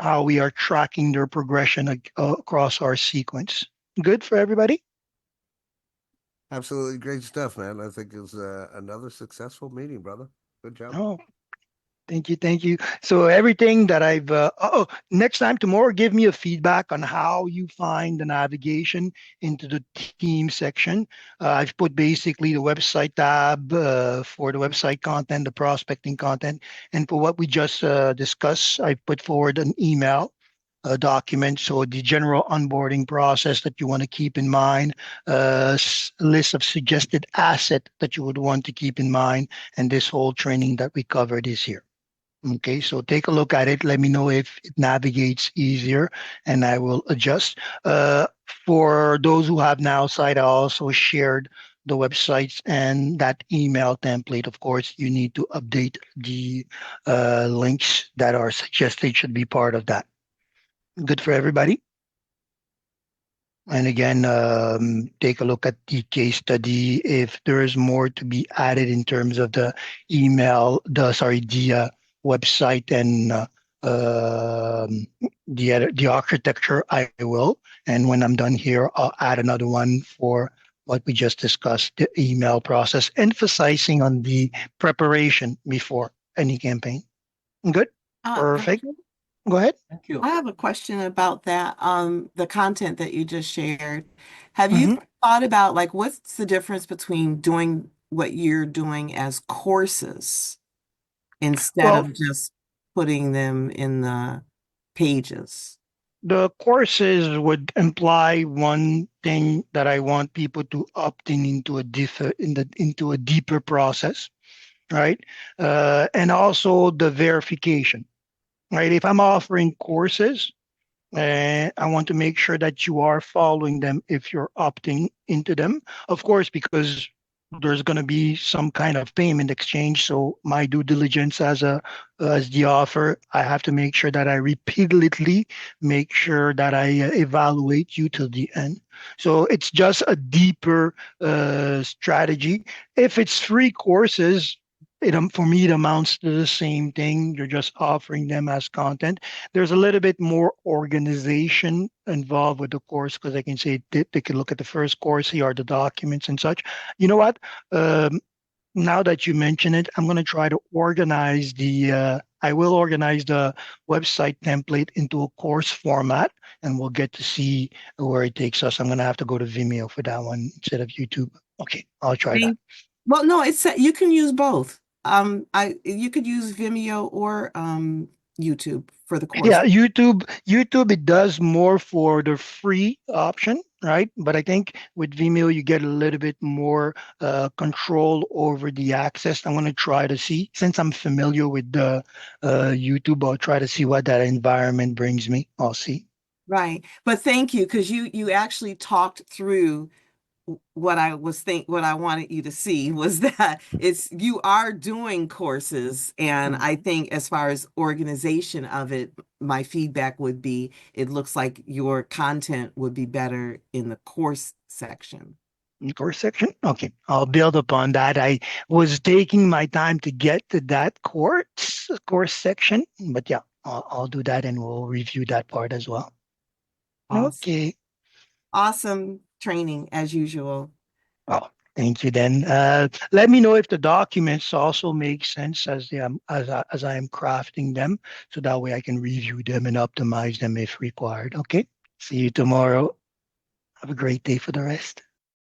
how we are tracking their progression across our sequence. Good for everybody? Absolutely great stuff, man. I think it's another successful meeting, brother. Good job. Oh, thank you, thank you. So everything that next time tomorrow, give me a feedback on how you find the navigation into the team section. I've put basically the website tab for the website content, the prospecting content, and for what we just discussed, I put forward an email document. So the general onboarding process that you want to keep in mind, list of suggested asset that you would want to keep in mind, and this whole training that we covered is here. Okay, so take a look at it. Let me know if it navigates easier, and I will adjust. For those who have now site, I also shared the websites and that email template. Of course, you need to update the links that are suggested should be part of that. Good for everybody. And again, take a look at the case study. If there is more to be added in terms of the website and the architecture, I will. And when I'm done here, I'll add another one for what we just discussed, the email process, emphasizing on the preparation before any campaign. Good? Perfect. Actually, Go ahead. Thank you. I have a question about that, the content that you just shared. Have you Mhm. thought about like what's the difference between doing what you're doing as courses instead Well, of just putting them in the pages? the courses would imply one thing that I want people to opt in into into a deeper process, right? And also the verification, right? If I'm offering courses, I want to make sure that you are following them if you're opting into them. Of course, because there's going to be some kind of payment exchange. So my due diligence as the offer, I have to make sure that I repeatedly make sure that I evaluate you till the end. So it's just a deeper strategy. If it's free courses, for me it amounts to the same thing. You're just offering them as content. There's a little bit more organization involved with the course because I can say they can look at the first course, here are the documents and such. You know what? Um, now that you mention it, I'm going to try to organize I will organize the website template into a course format and we'll get to see where it takes us. I'm going to have to go to Vimeo for that one instead of YouTube. Okay, I'll try that. Well, no, it's you can use both. You could use Vimeo or YouTube for the course. Yeah, YouTube, it does more for the free option, right? But I think with Vimeo, you get a little bit more control over the access. I'm going to try to see, since I'm familiar with the YouTube, I'll try to see what that environment brings me. I'll see. Right. But thank you because you actually talked through what I wanted you to see was that it's you are doing courses, and I think as far as organization of it, my feedback would be it looks like your content would be better in the course section. Course section. Okay, I'll build upon that. I was taking my time to get to that course section, but yeah, I'll do that and we'll review that part as well. Awesome. Okay. Awesome training as usual. Oh, thank you then. Let me know if the documents also make sense as I am crafting them, so that way I can review them and optimize them if required. Okay. See you tomorrow. Have a great day for the rest.